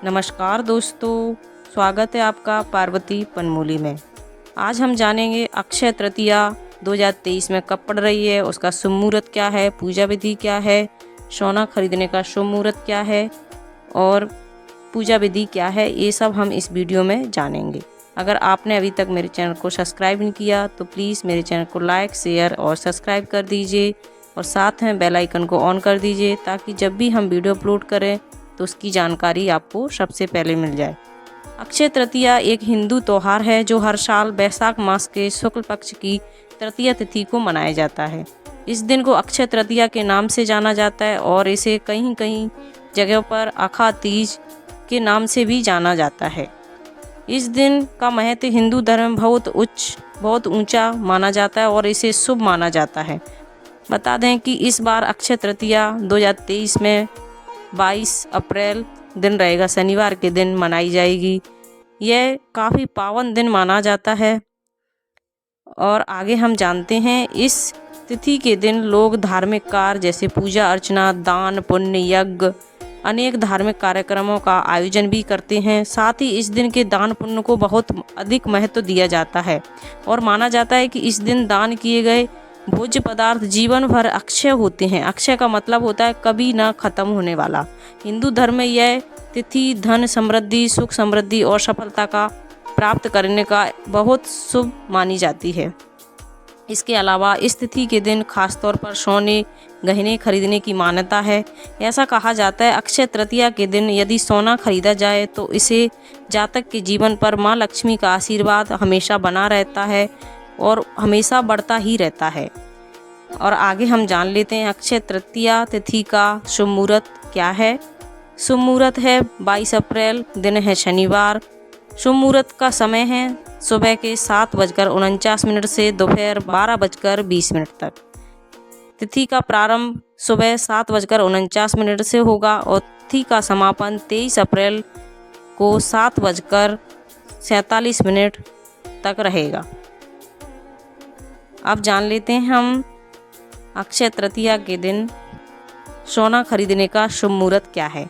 नमस्कार दोस्तों, स्वागत है आपका पार्वती पनमूली में। आज हम जानेंगे अक्षय तृतीया 2023 में कब पड़ रही है, उसका शुभ मुहूर्त क्या है, पूजा विधि क्या है, सोना खरीदने का शुभ मुहूर्त क्या है और पूजा विधि क्या है, ये सब हम इस वीडियो में जानेंगे। अगर आपने अभी तक मेरे चैनल को सब्सक्राइब नहीं किया तो प्लीज़ मेरे चैनल को लाइक, शेयर और सब्सक्राइब कर दीजिए और साथ में बेल आइकन को ऑन कर दीजिए ताकि जब भी हम वीडियो अपलोड करें तो उसकी जानकारी आपको सबसे पहले मिल जाए। अक्षय तृतीया एक हिंदू त्यौहार है जो हर साल वैशाख मास के शुक्ल पक्ष की तृतीया तिथि को मनाया जाता है। इस दिन को अक्षय तृतीया के नाम से जाना जाता है और इसे कहीं कहीं जगहों पर अखा तीज के नाम से भी जाना जाता है। इस दिन का महत्व हिंदू धर्म बहुत ऊंचा माना जाता है और इसे शुभ माना जाता है। बता दें कि इस बार अक्षय तृतीया 2023 में 22 अप्रैल दिन रहेगा, शनिवार के दिन मनाई जाएगी। यह काफ़ी पावन दिन माना जाता है। और आगे हम जानते हैं इस तिथि के दिन लोग धार्मिक कार्य जैसे पूजा अर्चना, दान, पुण्य, यज्ञ, अनेक धार्मिक कार्यक्रमों का आयोजन भी करते हैं। साथ ही इस दिन के दान पुण्य को बहुत अधिक महत्व दिया जाता है और माना जाता है कि इस दिन दान किए गए भोज्य पदार्थ जीवन भर अक्षय होते हैं। अक्षय का मतलब होता है कभी ना खत्म होने वाला। हिंदू धर्म में यह तिथि धन समृद्धि, सुख समृद्धि और सफलता का प्राप्त करने का बहुत शुभ मानी जाती है। इसके अलावा इस तिथि के दिन खासतौर पर सोने गहने खरीदने की मान्यता है। ऐसा कहा जाता है अक्षय तृतीया के दिन यदि सोना खरीदा जाए तो इसे जातक के जीवन पर माँ लक्ष्मी का आशीर्वाद हमेशा बना रहता है और हमेशा बढ़ता ही रहता है। और आगे हम जान लेते हैं अक्षय तृतीया तिथि का शुभ मुहूर्त क्या है। शुभ मुहूर्त है 22 अप्रैल, दिन है शनिवार। शुभ मुहूर्त का समय है सुबह के 7:49 से दोपहर 12:20 तक। तिथि का प्रारंभ सुबह 7:49 से होगा और तिथि का समापन 23 अप्रैल को 7:47 तक रहेगा। अब जान लेते हैं हम अक्षय तृतीया के दिन सोना खरीदने का शुभ मुहूर्त क्या है।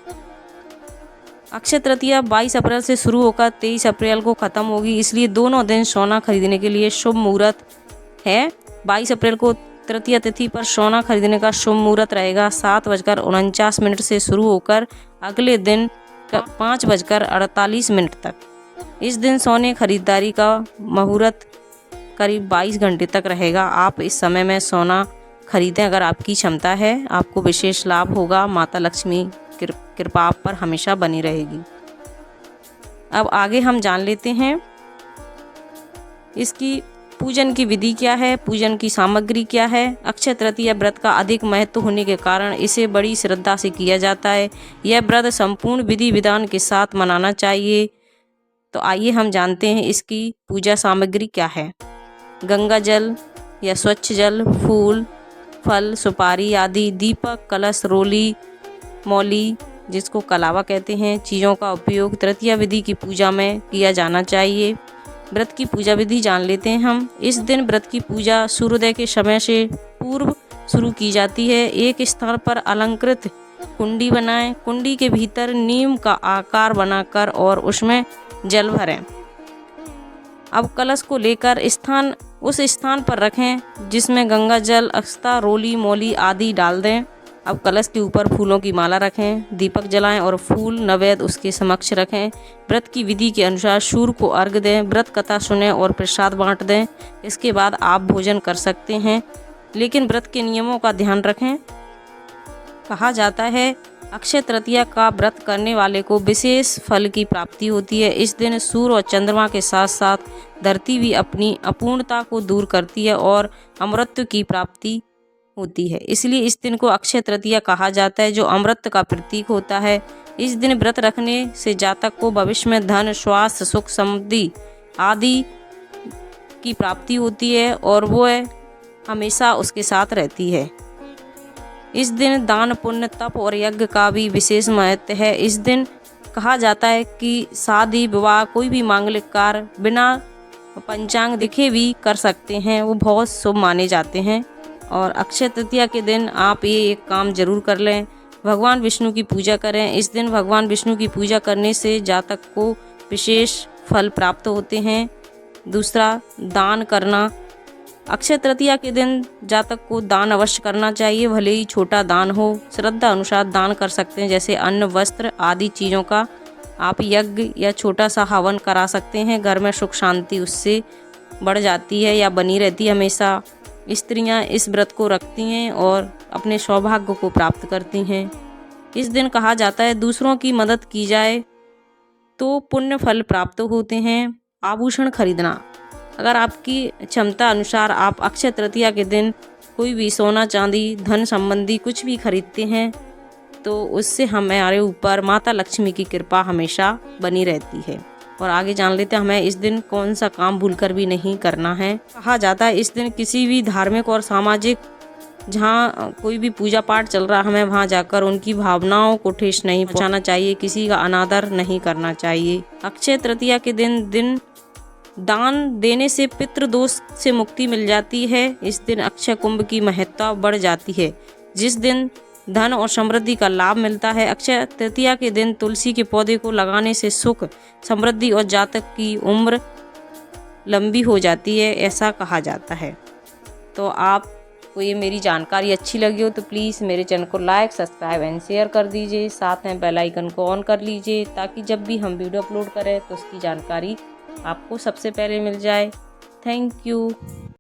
अक्षय तृतीया 22 अप्रैल से शुरू होकर 23 अप्रैल को ख़त्म होगी, इसलिए दोनों दिन सोना खरीदने के लिए शुभ मुहूर्त है। 22 अप्रैल को तृतीया तिथि पर सोना खरीदने का शुभ मुहूर्त रहेगा 7:49 से शुरू होकर अगले दिन 5:48 तक। इस दिन सोने खरीदारी का मुहूर्त करीब 22 घंटे तक रहेगा। आप इस समय में सोना खरीदें अगर आपकी क्षमता है, आपको विशेष लाभ होगा। माता लक्ष्मी कृपा आप पर हमेशा बनी रहेगी। अब आगे हम जान लेते हैं इसकी पूजन की विधि क्या है, पूजन की सामग्री क्या है। अक्षय तृतीया व्रत का अधिक महत्व होने के कारण इसे बड़ी श्रद्धा से किया जाता है। यह व्रत संपूर्ण विधि विधान के साथ मनाना चाहिए। तो आइए हम जानते हैं इसकी पूजा सामग्री क्या है। गंगा जल या स्वच्छ जल, फूल, फल, सुपारी आदि, दीपक, कलश, रोली, मौली जिसको कलावा कहते हैं, चीज़ों का उपयोग तृतीया विधि की पूजा में किया जाना चाहिए। व्रत की पूजा विधि जान लेते हैं हम। इस दिन व्रत की पूजा सूर्योदय के समय से पूर्व शुरू की जाती है। एक स्थान पर अलंकृत कुंडी बनाएं, कुंडी के भीतर नीम का आकार बनाकर और उसमें जल भरें। अब कलश को लेकर उस स्थान पर रखें जिसमें गंगा जल, अक्षता, रोली, मौली आदि डाल दें। अब कलश के ऊपर फूलों की माला रखें, दीपक जलाएं और फूल नैवेद्य उसके समक्ष रखें। व्रत की विधि के अनुसार सूर्य को अर्घ्य दें, व्रत कथा सुनें और प्रसाद बांट दें। इसके बाद आप भोजन कर सकते हैं, लेकिन व्रत के नियमों का ध्यान रखें। कहा जाता है अक्षय तृतीया का व्रत करने वाले को विशेष फल की प्राप्ति होती है। इस दिन सूर्य और चंद्रमा के साथ साथ धरती भी अपनी अपूर्णता को दूर करती है और अमृत की प्राप्ति होती है। इसलिए इस दिन को अक्षय तृतीया कहा जाता है जो अमृत का प्रतीक होता है। इस दिन व्रत रखने से जातक को भविष्य में धन, स्वास्थ्य, सुख, समृद्धि आदि की प्राप्ति होती है और वो हमेशा उसके साथ रहती है। इस दिन दान, पुण्य, तप और यज्ञ का भी विशेष महत्व है। इस दिन कहा जाता है कि शादी, विवाह, कोई भी मांगलिक कार्य बिना पंचांग दिखे भी कर सकते हैं, वो बहुत शुभ माने जाते हैं। और अक्षय तृतीया के दिन आप ये एक काम जरूर कर लें, भगवान विष्णु की पूजा करें। इस दिन भगवान विष्णु की पूजा करने से जातक को विशेष फल प्राप्त होते हैं। दूसरा, दान करना। अक्षय तृतीया के दिन जातक को दान अवश्य करना चाहिए, भले ही छोटा दान हो। श्रद्धा अनुसार दान कर सकते हैं, जैसे अन्न, वस्त्र आदि चीज़ों का आप यज्ञ या छोटा सा हवन करा सकते हैं। घर में सुख शांति उससे बढ़ जाती है या बनी रहती है हमेशा। स्त्रियां इस व्रत को रखती हैं और अपने सौभाग्य को प्राप्त करती हैं। इस दिन कहा जाता है दूसरों की मदद की जाए तो पुण्य फल प्राप्त होते हैं। आभूषण खरीदना। अगर आपकी क्षमता अनुसार आप अक्षय तृतीया के दिन कोई भी सोना, चांदी, धन संबंधी कुछ भी खरीदते हैं तो उससे हमारे ऊपर माता लक्ष्मी की कृपा हमेशा बनी रहती है। और आगे जान लेते हैं हमें इस दिन कौन सा काम भूलकर भी नहीं करना है। कहा जाता है इस दिन किसी भी धार्मिक और सामाजिक जहाँ कोई भी पूजा पाठ चल रहा है, हमें वहाँ जाकर उनकी भावनाओं को ठेस नहीं पहुँचाना चाहिए, किसी का अनादर नहीं करना चाहिए। अक्षय तृतीया के दिन दान देने से पितृदोष से मुक्ति मिल जाती है। इस दिन अक्षय कुंभ की महत्ता बढ़ जाती है, जिस दिन धन और समृद्धि का लाभ मिलता है। अक्षय तृतीया के दिन तुलसी के पौधे को लगाने से सुख, समृद्धि और जातक की उम्र लंबी हो जाती है, ऐसा कहा जाता है। तो आपको ये मेरी जानकारी अच्छी लगी हो तो प्लीज़ मेरे चैनल को लाइक, सब्सक्राइब एंड शेयर कर दीजिए। साथ में बेल आइकन को ऑन कर लीजिए ताकि जब भी हम वीडियो अपलोड करें तो उसकी जानकारी आपको सबसे पहले मिल जाए। Thank you.